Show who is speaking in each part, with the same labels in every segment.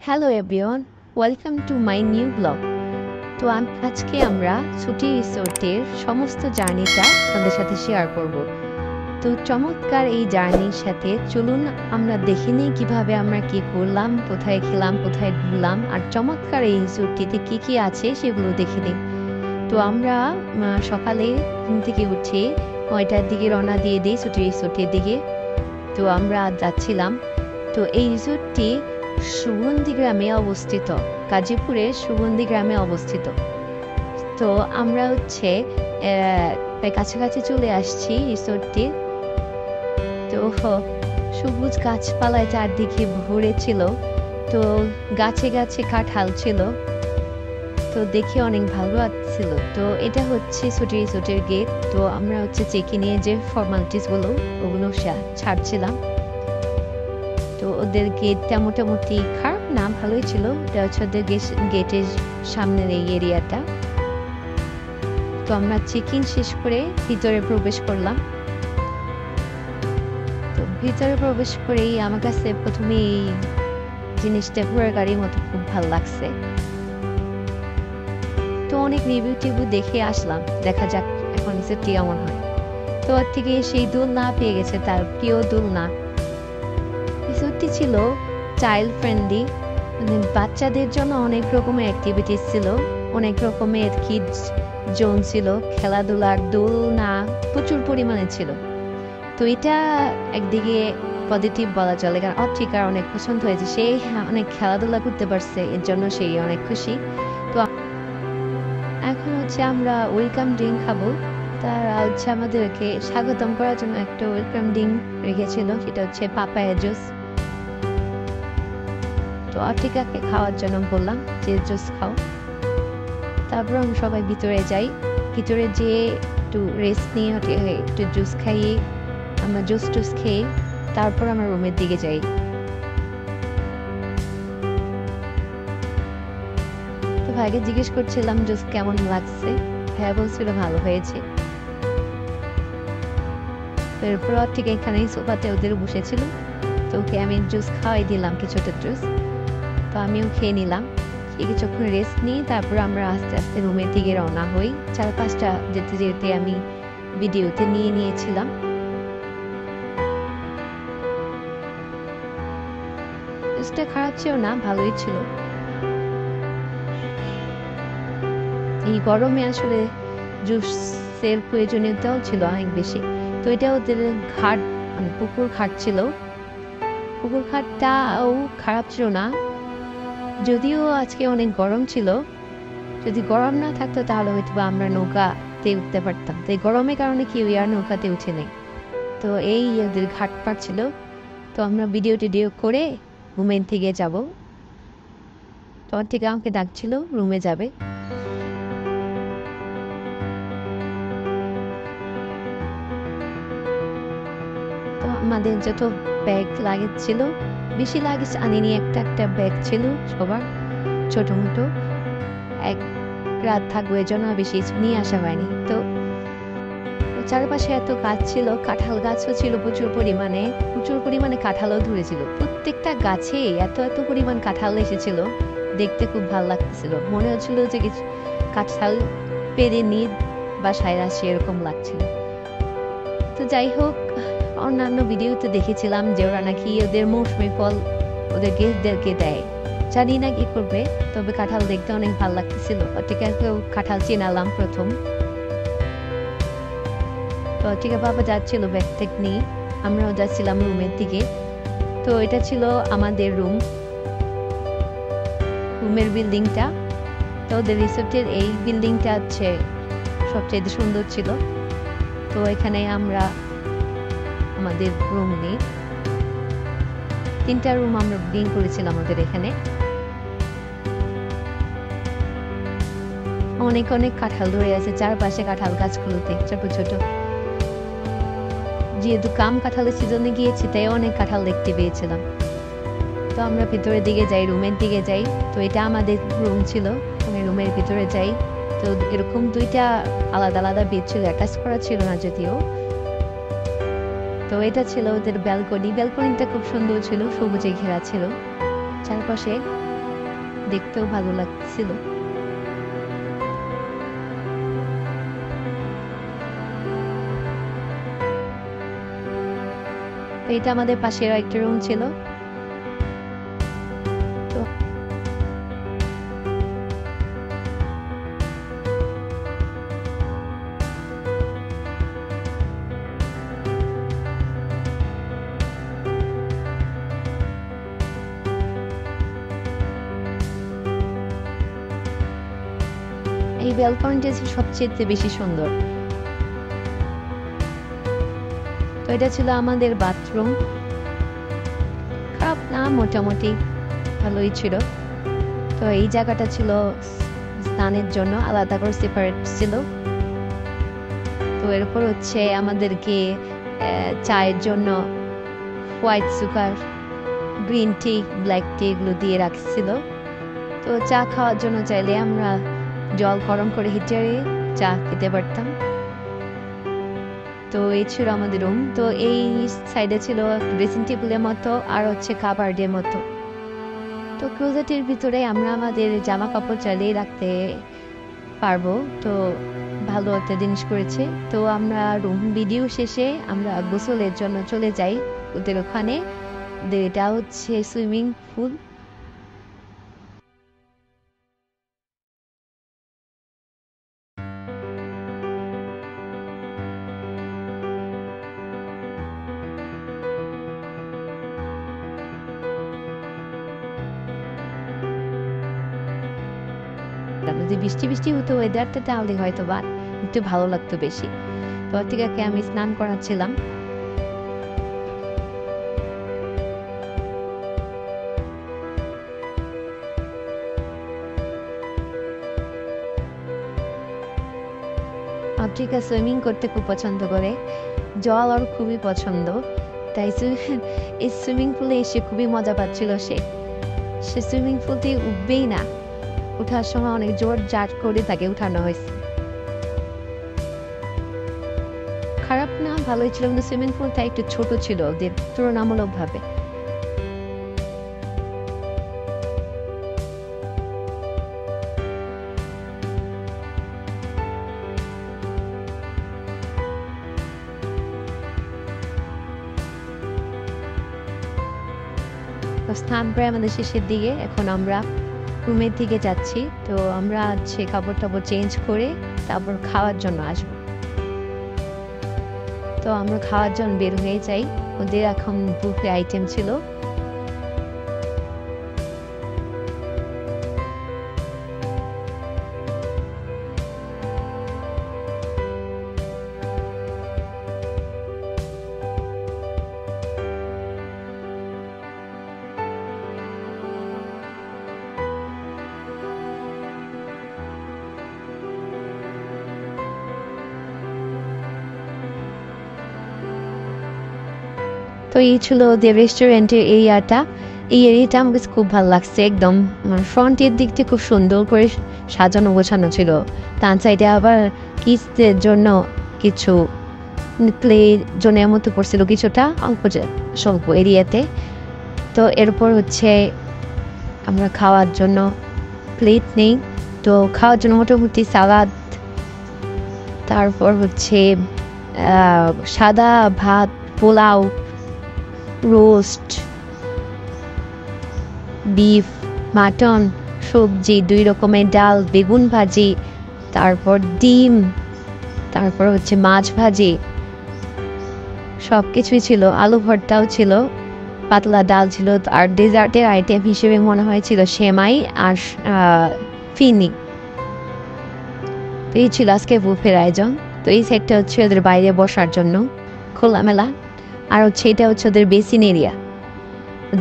Speaker 1: Hello everyone, welcome to my new blog. তো আজকে আমরা ছুটি রিসোর্টের সমস্ত জার্নিটা আপনাদের সাথে শেয়ার করব। তো চমৎকার এই জার্নির সাথে চলুন আমরা দেখে নিই কীভাবে আমরা কী করলাম, কোথায় খেলাম, কোথায় ঘুরলাম, আর চমৎকার এই রিসোর্টটিতে কী কী আছে সেগুলো দেখে নিই। তো আমরা সকালে ঘুম থেকে উঠে 9টার দিকে রওনা দিয়ে দিই ছুটি রিসোর্টের দিকে। তো আমরা যাচ্ছিলাম। তো এই রিসোর্টটি সুগন্ধি গ্রামে অবস্থিত, গাজীপুরের সুগন্ধি গ্রামে অবস্থিত। তো আমরা কাছাকাছি চলে আসছি রিসোর্টটি। তো সবুজ গাছপালায় চারদিকে ভরে ছিল, তো গাছে গাছে কাঁঠাল ছিল, তো দেখে অনেক ভালো লাগছিল। তো এটা হচ্ছে ছুটি রিসোর্টের গেট। তো আমরা চেক ইনে যে ফর্মালিটিসগুলো ওগুলো ছাড়ছিলাম। তো ওদের গেটটা মোটামুটি খারাপ না, ভালোই ছিল। এটা হচ্ছে ওদের গেটের সামনের এই এরিয়াটা। তো আমরা চেক ইন শেষ করে ভিতরে প্রবেশ করলাম। তো ভিতরে প্রবেশ করেই আমার কাছে প্রথমে এই জিনিসটা ঘোড়ার গাড়ির মতো খুব ভালো লাগছে। তো অনেক রিভিউ টিভিউ দেখে আসলাম, দেখা যাক এখন রিসোর্টটি কেমন হয়। তো ওর থেকে সেই দোলনা পেয়ে গেছে, তার প্রিয় দোলনা। রিসোর্টটি ছিল চাইল্ড ফ্রেন্ডলি, মানে বাচ্চাদের জন্য অনেক রকমের অ্যাক্টিভিটিস ছিল, অনেক রকমের কিডস জোন ছিল, খেলাধুলার দোলনা প্রচুর পরিমাণে ছিল। তো এটা একদিকে পজিটিভ বলা চলে, কারণ অর্থিকার অনেক পছন্দ হয়েছে, সে অনেক খেলাধুলা করতে পারছে, এর জন্য সেই অনেক খুশি। তো এখন আমরা ওয়েলকাম ড্রিঙ্ক খাবো। তারা আমাদেরকে স্বাগতম করার জন্য একটা ওয়েলকাম ড্রিঙ্ক রেখেছিল, সেটা হচ্ছে পাপায়া জুস। তো অর্টিকাকে খাওয়ার জন্য বললাম যে জুস খাও। তারপর আমরা সবাই ভিতরে যাই। ভিতরে যেয়ে একটু রেস্ট নিয়ে একটু জুস খাইয়ে, আমরা জুস টুস খেয়ে তারপর আমরা রুমের দিকে যাই। তো ভাইকে জিজ্ঞেস করছিলাম জুস কেমন লাগছে, ভাইয়া বলছিল ভালো হয়েছে। এরপর ঠিক এখানেই সোফাতে ওদের বসেছিল, তো ওকে আমি জুস খাওয়াই দিলাম, কিছুটা জুস। তো আমিও খেয়ে নিলাম, কিছুক্ষণ রেস্ট নিয়ে তারপর আমরা আস্তে আস্তে রুমের দিকে রওনা হই। 4-5টা যেতে যেতে আমি ভিডিওতে নিয়ে নিয়েছিলাম। জুসটা খারাপ ছিল না, ভালোই ছিল। এই গরমে আসলে জুসের প্রয়োজনীয়তাও ছিল অনেক বেশি। তো এটা ওদের ঘাট, মানে পুকুর ঘাট ছিল। পুকুর ঘাটটাও খারাপ ছিল না, যদিও আজকে অনেক গরম ছিল। যদি গরম না থাকতো তাহলে হয়তো আমরা নৌকাতে উঠতে পারতাম। তো এই গরমের কারণে কেউ আর নৌকাতে উঠে নেই। তো এই ওদের ঘাট পাড় ছিল। তো আমরা ভিডিও টিডিও করে রুমের থেকে যাব। তো ঠিক আমাকে ডাকছিল রুমে যাবে। তো আমাদের যত ব্যাগ লাগেজ ছিল, বেশি লাগেজ আনিনি, একটা একটা ব্যাগ ছিল সবার, ছোট মোটো। এক রাত থাকবো, এর জন্য বেশি নিয়ে আসা হয়নি। তো চারপাশে এত গাছ ছিল, কাঁঠাল গাছও ছিল প্রচুর পরিমাণে কাঁঠালও ধরেছিল। প্রত্যেকটা গাছে এত এত পরিমাণ কাঁঠাল এসেছিল, দেখতে খুব ভালো লাগতেছিল। মনে হচ্ছিল যে কিছু কাঁঠাল পেরে নিয়ে বাসায় আসি, এরকম লাগছিল। তো যাই হোক, অন্যান্য ভিডিওতে দেখেছিলাম যে ওরা নাকি ওদের মৌসুমী ফল ওদের গেস্টদেরকে দেয়, জানি না কি করবে। তবে কাঁঠাল দেখতে অনেক ভালো লাগতেছিল। অটিকাকেও কাঁঠাল চিনালাম প্রথম। তো অটিকা বাবা যাচ্ছিল ব্যাগ ট্যাগ নিয়ে, আমরাও যাচ্ছিলাম রুমের দিকে। তো এটা ছিল আমাদের রুমের বিল্ডিংটা। তো ওদের রিসোর্টের এই বিল্ডিংটা সবচেয়ে সুন্দর ছিল। তো এখানে আমরা আমাদের রুম নিয়ে 3টা রুম আমরা বুকিং করেছিলাম আমাদের এখানে। অনেক অনেক কাঁঠাল ধরে আছে চারপাশে, কাঁঠাল গাছগুলোতে ছোট ছোট। যেহেতু কাঁঠালের সিজনে গিয়েছি, তাই অনেক কাঁঠাল দেখতে পেয়েছিলাম। তো আমরা ভিতরের দিকে যাই, রুমের দিকে যাই। তো এটা আমাদের রুম ছিল, আমি রুমের ভিতরে যাই। তো এরকম 2টা আলাদা আলাদা বেড ছিল, অ্যাটাচ করা ছিল না যদিও। তো এটা ছিল ওদের ব্যালকনিটা খুব সুন্দর ছিল, সবুজে ঘেরা ছিল চারপাশে। দেখতেও ভালো লাগছিল। এটা আমাদের পাশের একটা রুম ছিল। তো এই ব্যালকনিটা ছিল সবচেয়ে বেশি সুন্দর। তো এটা ছিল আমাদের বাথরুম, খারাপ না, মোটামুটি ভালোই ছিল। তো এই জায়গাটা ছিল স্নানের জন্য, আলাদা করে সেপারেট ছিল। তো এরপর হচ্ছে আমাদেরকে চায়ের জন্য white sugar, green tea, black tea এগুলো দিয়ে রাখছিল। তো চা খাওয়ার জন্য চাইলে আমরা জল গরম করে হিটারে চা খেতে পারতাম। তো এই ছিল আমাদের রুম। তো এই সাইডে ছিল ড্রেসিং টেবিলের মতো আর হচ্ছে কাবার্ডের মতো। তো ক্লোজেটের ভিতরে আমরা আমাদের জামা কাপড় চালিয়ে রাখতে পারবো। তো ভালো একটা জিনিস করেছে। তো আমরা রুম ভিডিও শেষে আমরা গোসলের জন্য চলে যাই ওদের ওখানে। এটা হচ্ছে সুইমিং পুল। যদি বৃষ্টি বৃষ্টি হতো ওয়েদারটা, তাহলে হয়তো বা একটু ভালো লাগতো বেশি। তো ঠিক আছে, আমি স্নান করাচ্ছিলাম। আফ্রিকা সুইমিং করতে খুব পছন্দ করে, জল আর খুবই পছন্দ। তাই এই সুইমিং পুলে এসে খুবই মজা পাচ্ছিল সে। সুইমিং পুল থেকে উঠবেই না, ওঠার সময় অনেক জোর জার করে তাকে উঠানো হয়েছে। খারাপ না, ভালোই ছিল, কিন্তু সুইমিং পুলটা একটু ছোট ছিল ওদের তুলনামূলক ভাবে। স্নান করে আমাদের শেষের দিকে এখন আমরা রুমের দিকে যাচ্ছি। তো আমরা হচ্ছে কাপড় টাপড় চেঞ্জ করে তারপর খাওয়ার জন্য আসবো। তো আমরা খাওয়ার জন্য বের হয়ে যাই। ওদের এখন বুফে আইটেম ছিল। তো এই ছিল ওদের রেস্টুরেন্টের এরিয়াটা। এই এরিয়াটা আমার কাছে খুব ভালো লাগছে। একদম ফ্রন্টের দিক থেকে খুব সুন্দর করে সাজানো গোছানো ছিল। তার সাইডে আবার কিডসদের জন্য কিছু প্লে জোনের মতো করছিল কিছুটা অল্প স্বল্প এরিয়াতে। তো এরপর হচ্ছে আমরা খাওয়ার জন্য প্লেট নেই। তো খাওয়ার জন্য মোটামুটি সালাদ, তারপর হচ্ছে সাদা ভাত, পোলাও, রোস্ট, বিফ, মাটন, সবজি, 2 রকমের ডাল, বেগুন ভাজি, তারপর ডিম, তারপর হচ্ছে মাছ ভাজি, সব কিছুই ছিল। আলু ভর্তাও ছিল, পাতলা ডাল ছিল। আর ডেজার্টের আইটেম হিসেবে মনে হয়েছিল সেমাই আর ফিনি। তো এই ছিল আজকে বুফের আয়োজন। তো এই সাইডটা হচ্ছে ওদের বাইরে বসার জন্য খোলামেলা, আর হচ্ছে এটা হচ্ছে ওদের বেসিন এরিয়া।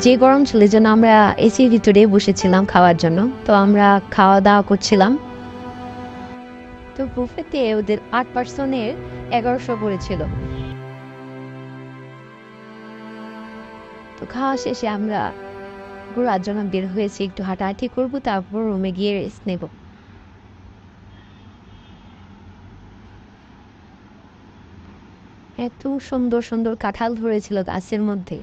Speaker 1: যে গরম ছিল এই জন্য আমরা এসির ভিতরে বসেছিলাম খাওয়ার জন্য। তো আমরা খাওয়া দাওয়া করছিলাম। তো বুফেতে ওদের 8 পার্সনের 1100 পড়েছিল। তো খাওয়া শেষে আমরা ঘোরার জন্য বের হয়েছি, একটু হাঁটাহাঁটি করবো, তারপর রুমে গিয়ে রেস্ট নেব। এত সুন্দর সুন্দর কাঁঠাল ধরেছিল গাছের মধ্যে।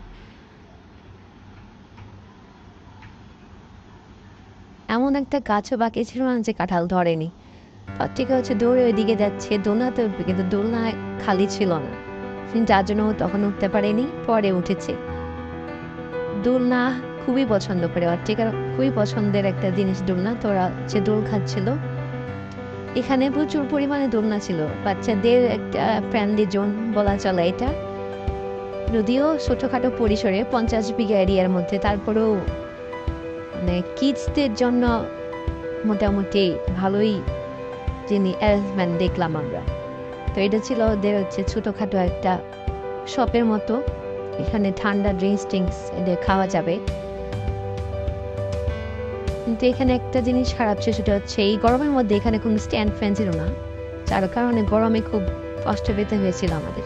Speaker 1: এমন একটা গাছও বাকি ছিল না যে কাঁঠাল ধরেনি। পত্রিকা হচ্ছে দৌড়ে ওইদিকে যাচ্ছে, দোলনাতে উঠবে, কিন্তু দোলনা খালি ছিল না, যার জন্য তখন উঠতে পারেনি, পরে উঠেছে। দোলনা খুবই পছন্দ করে, পত্রিকার খুবই পছন্দের একটা জিনিস দোলনা। তো ওরা হচ্ছে দোল খাচ্ছিল। এখানে প্রচুর পরিমাণে দোলনা ছিল, বাচ্চাদের একটা ফ্রেন্ডলি জোন বলা চলে এটা, যদিও ছোটখাটো পরিসরে 50 বিঘা এরিয়ার মধ্যে, তারপরেও মানে কিডসদের জন্য মোটামুটি ভালোই অ্যারেঞ্জমেন্ট দেখলাম আমরা। তো এটা ছিল ওদের হচ্ছে ছোটখাটো একটা শপের মতো, এখানে ঠান্ডা ড্রিঙ্কস টিঙ্কস এদের খাওয়া যাবে। কিন্তু এখানে একটা জিনিস খারাপ ছিল, সেটা হচ্ছে এই গরমের মধ্যে এখানে কোনো স্ট্যান্ড ফ্যান ছিল না, যার কারণে গরমে খুব কষ্ট পেতে হয়েছিল আমাদের।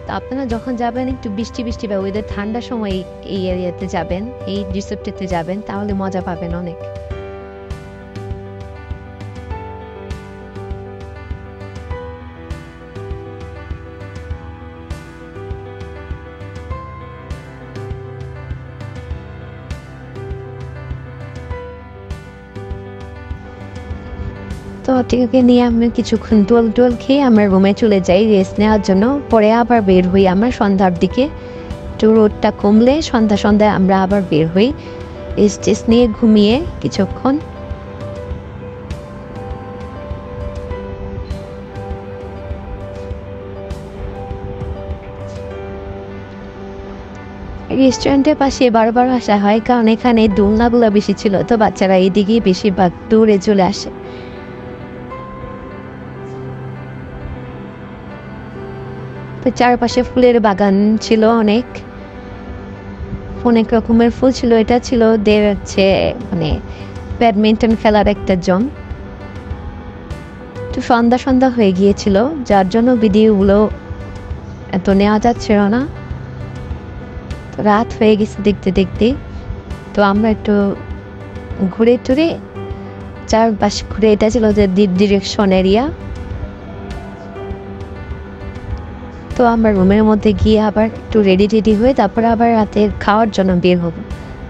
Speaker 1: তো আপনারা যখন যাবেন একটু বৃষ্টি বৃষ্টি বা ওয়েদার ঠান্ডার সময় এই এরিয়াতে যাবেন, এই রিসোর্টটিতে যাবেন, তাহলে মজা পাবেন অনেক। তো টিকে নিয়ে আমি কিছুক্ষণ টোল খেয়ে আমরা রুমে চলে যাই রেস্ট নেওয়ার জন্য। পরে আবার বের হই আমরা সন্ধ্যার দিকে, একটু রোদটা কমলে সন্ধ্যায় আমরা আবার বের হই, রেস্ট নিয়ে ঘুমিয়ে কিছুক্ষণ। রেস্টুরেন্টের পাশে বারবার আসা হয়, কারণ এখানে দোলনাগুলো বেশি ছিল, তো বাচ্চারা এইদিকেই বেশিরভাগ দৌড়ে চলে আসে। চারপাশে ফুলের বাগান ছিল, অনেক রকমের ফুল ছিল। এটা ছিল ওদের হচ্ছে মানে ব্যাডমিন্টন খেলার একটা জোন। তো সন্ধ্যা হয়ে গিয়েছিল, যার জন্য ভিডিওগুলো এত নেওয়া যাচ্ছিল না। তো রাত হয়ে গেছে দেখতে দেখতে। তো আমরা একটু ঘুরে টুরে চারপাশ ঘুরে, এটা ছিল ওদের ডিরেকশন এরিয়া। তো আমরা রুমের মধ্যে গিয়ে আবার একটু রেডি হয়ে তারপরে আবার রাতে খাওয়ার জন্য বের হব,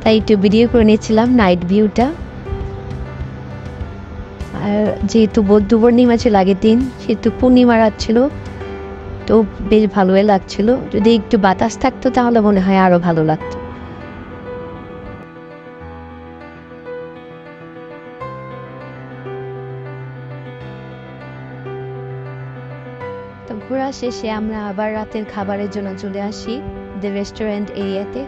Speaker 1: তাই একটু ভিডিও করে নিয়েছিলাম নাইট ভিউটা। আর যেহেতু বৌদ্ধ পূর্ণিমা ছিল আগের দিন, সেহেতু পূর্ণিমা রাত ছিল, তো বেশ ভালোই লাগছিল। যদি একটু বাতাস থাকতো তাহলে মনে হয় আরো ভালো লাগতো। তো ঘোরা শেষে আমরা আবার রাতের খাবারের জন্য চলে আসি দ্য রেস্টুরেন্ট এরিয়াতে।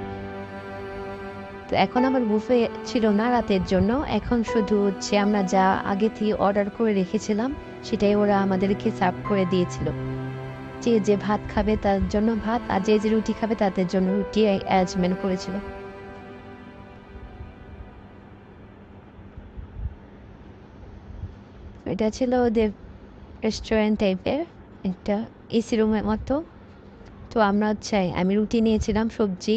Speaker 1: তো এখন আমার বুফে ছিল না রাতের জন্য, এখন শুধু হচ্ছে আমরা যা আগে থেকে অর্ডার করে রেখেছিলাম সেটাই ওরা আমাদেরকে সার্ভ করে দিয়েছিল। যে ভাত খাবে তার জন্য ভাত, আর যে রুটি খাবে তাদের জন্য রুটি অ্যারেঞ্জমেন্ট করেছিল। এটা ছিল ওদের রেস্টুরেন্ট টাইপের একটা এসি রুমের মতো। তো আমরা আমি রুটি নিয়েছিলাম, সবজি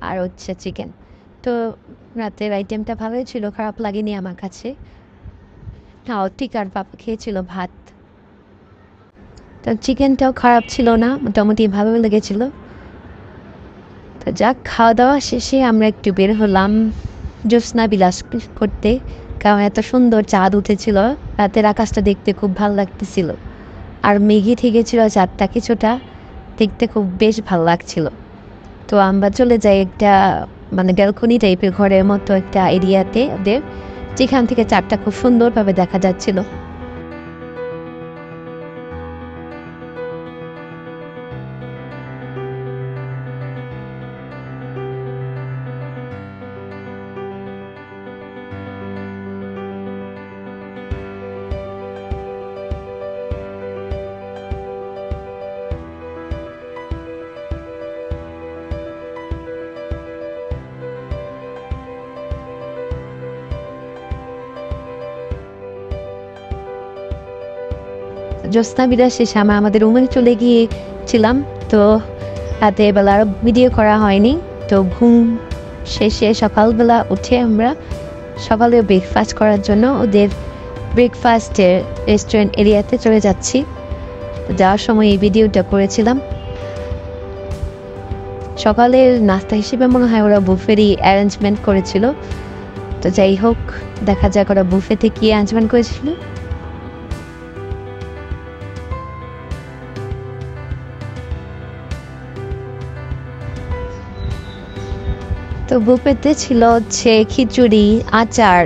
Speaker 1: আর হচ্ছে চিকেন। তো রাতের আইটেমটা ভালোই ছিল, খারাপ লাগেনি আমার কাছে। ঠিক, আর পাপা খেয়েছিল ভাত। তো চিকেনটাও খারাপ ছিল না, মোটামুটি ভালো লেগেছিল। তো যাক, খাওয়া দাওয়া শেষে আমরা একটু বের হলাম জ্যোৎস্না বিলাস করতে, কারণ এত সুন্দর চাঁদ উঠেছিল, রাতের আকাশটা দেখতে খুব ভালো লাগতেছিল। আর মেঘে থেকেছিল চাঁদটা কিছুটা, দেখতে খুব বেশ ভালো লাগছিল। তো আমরা চলে যাই একটা মানে ব্যালকনি টাইপের ঘরের মতো একটা এরিয়াতে ওদের, যেখান থেকে চাঁদটা খুব সুন্দরভাবে দেখা যাচ্ছিল। জ্যোৎস্না বিলাস শেষে আমরা আমাদের রুমে চলে গিয়েছিলাম। তো রাতে বেলা আর ভিডিও করা হয়নি। তো ঘুম শেষে সকালবেলা উঠে আমরা সকালে ব্রেকফাস্ট করার জন্য ওদের ব্রেকফাস্টের রেস্টুরেন্ট এরিয়াতে চলে যাচ্ছি। যাওয়ার সময় এই ভিডিওটা করেছিলাম। সকালের নাস্তা হিসেবে মনে হয় ওরা বুফেরই অ্যারেঞ্জমেন্ট করেছিল। তো যাই হোক, দেখা যাক ওরা বুফেতে কি আঞ্জমান করেছিল। তো বুফেতে ছিল হচ্ছে খিচুড়ি, আচার,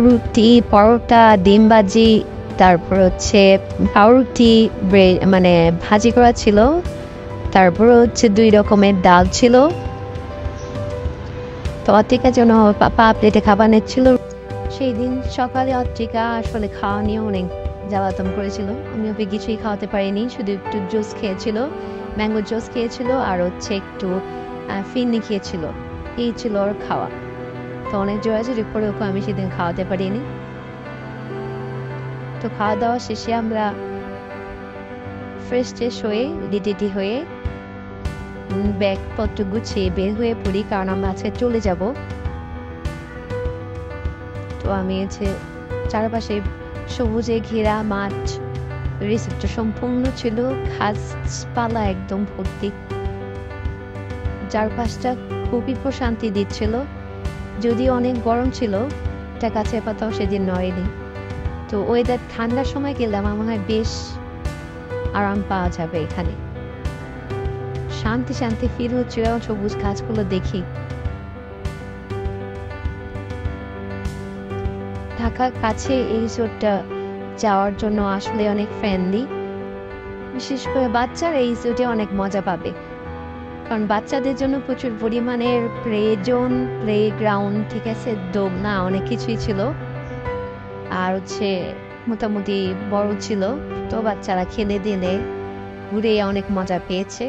Speaker 1: রুটি, পরোটা, ডিম ভাজি, তারপর হচ্ছে পাউরুটি, মানে ভাজি করা ছিল, তারপর হচ্ছে 2 রকমের ডাল ছিল। তো অত্রিকার জন্য পাপা প্লেটে খাবার নিচ্ছিল। সেই দিন সকালে অত্রিকা আসলে খাওয়া নিয়ে অনেক জ্বালাতন করেছিল। আমি ওকে কিছুই খাওয়াতে পারিনি, শুধু একটু জুস খেয়েছিল, ম্যাঙ্গো জুস খেয়েছিল, আর হচ্ছে একটু ফিরনি খেয়েছিল। এই ছিল ওর খাওয়া। তো অনেক জোরাজোরি করে ওকে আমি সেদিন খাওয়াতে পারিনি। তো খাওয়া দাওয়া শেষে আমরা ফ্রেশ ট্রেশ হয়ে রেডি হয়ে ব্যাগপত্র গুছিয়ে বের হয়ে পড়ি, কারণ আমরা আজকে চলে যাব। তো আমি হচ্ছে চারপাশে সবুজে ঘেরা মাঠ, রিসেপ্টটা সম্পূর্ণ ছিল গাছপালা একদম ভর্তি, চারপাশটা খুবই প্রশান্তি দিচ্ছিল। যদিও অনেক গরম ছিল, একটা গাছের পাতাও সেদিন নড়েনি। তো ওয়েদার ঠান্ডার সময় গেলে আমার মনে হয় বেশ আরাম পাওয়া যাবে এখানে। শান্তি শান্তি ফিল হচ্ছিল সবুজ গাছগুলো দেখি। ঢাকার কাছে এই রিসোর্টটা যাওয়ার জন্য আসলে অনেক ফ্রেন্ডলি, বিশেষ করে বাচ্চারা এই রিসোর্টে অনেক মজা পাবে, কারণ বাচ্চাদের জন্য প্রচুর পরিমাণের প্লে জোন, প্লে গ্রাউন্ড, ঠিক আছে, দোলনা, অনেক কিছুই ছিল। আর হচ্ছে মোটামুটি বড় ছিল, তো বাচ্চারা খেলে দিলে ঘুরে অনেক মজা পেয়েছে।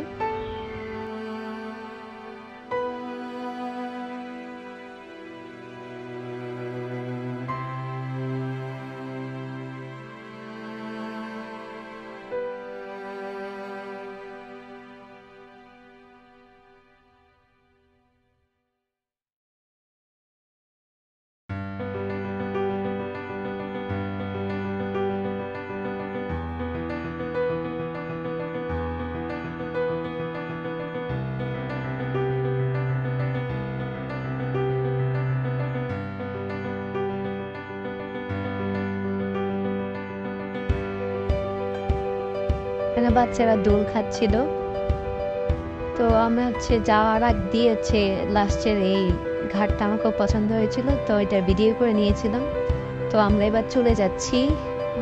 Speaker 1: এখানে বাচ্চারা দোল খাচ্ছিল। তো আমরা হচ্ছে যাওয়ার আগ দিয়ে হচ্ছে লাস্টের এই ঘাটটা আমার খুব পছন্দ হয়েছিল, তো এটা ভিডিও করে নিয়েছিলাম। তো আমরা এবার চলে যাচ্ছি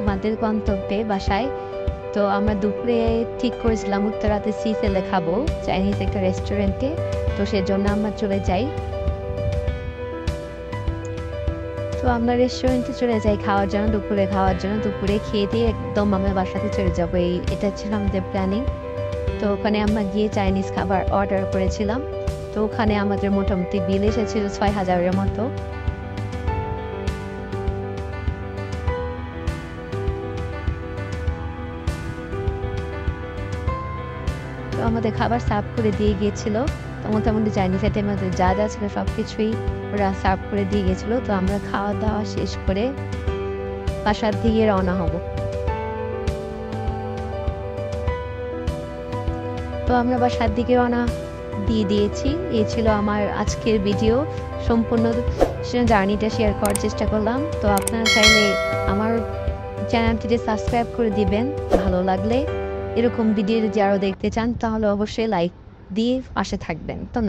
Speaker 1: আমাদের গন্তব্যে, বাসায়। তো আমরা দুপুরে ঠিক করেছিলাম উত্তরাতে সিসেলে খাবো, চাইনিজ একটা রেস্টুরেন্টে। তো সেজন্য আমরা চলে যাই। তো আমরা রেস্টুরেন্টে চলে যাই খাওয়ার জন্য, দুপুরে খাওয়ার জন্য। দুপুরে খেয়ে দিয়ে একদম আমার বাসাতে চলে যাবো, এটা ছিল আমাদের প্ল্যানিং। তো ওখানে আমরা গিয়ে চাইনিজ খাবার অর্ডার করেছিলাম। তো ওখানে আমাদের মোটামুটি বিল এসেছিল ৬,০০০-এর মতো। তো আমাদের খাবার সার্ভ করে দিয়ে গিয়েছিল। তো মোটামুটি চাইনিজ আইটেম মধ্যে যা যা ছিল সবকিছুই ওরা সার্ভ করে দিয়ে গেছিল। তো আমরা খাওয়া দাওয়া শেষ করে বাসার দিকে রওনা হব। তো আমরা বাসার দিকে রওনা দিয়ে দিয়েছি। এই ছিল আমার আজকের ভিডিও, সম্পূর্ণ জার্নিটা শেয়ার করার চেষ্টা করলাম। তো আপনারা চাইলে আমার চ্যানেলটিতে সাবস্ক্রাইব করে দিবেন, ভালো লাগলে। এরকম ভিডিও যদি আরও দেখতে চান তাহলে অবশ্যই লাইক দিয়ে পাশে থাকবেন। ধন্যবাদ।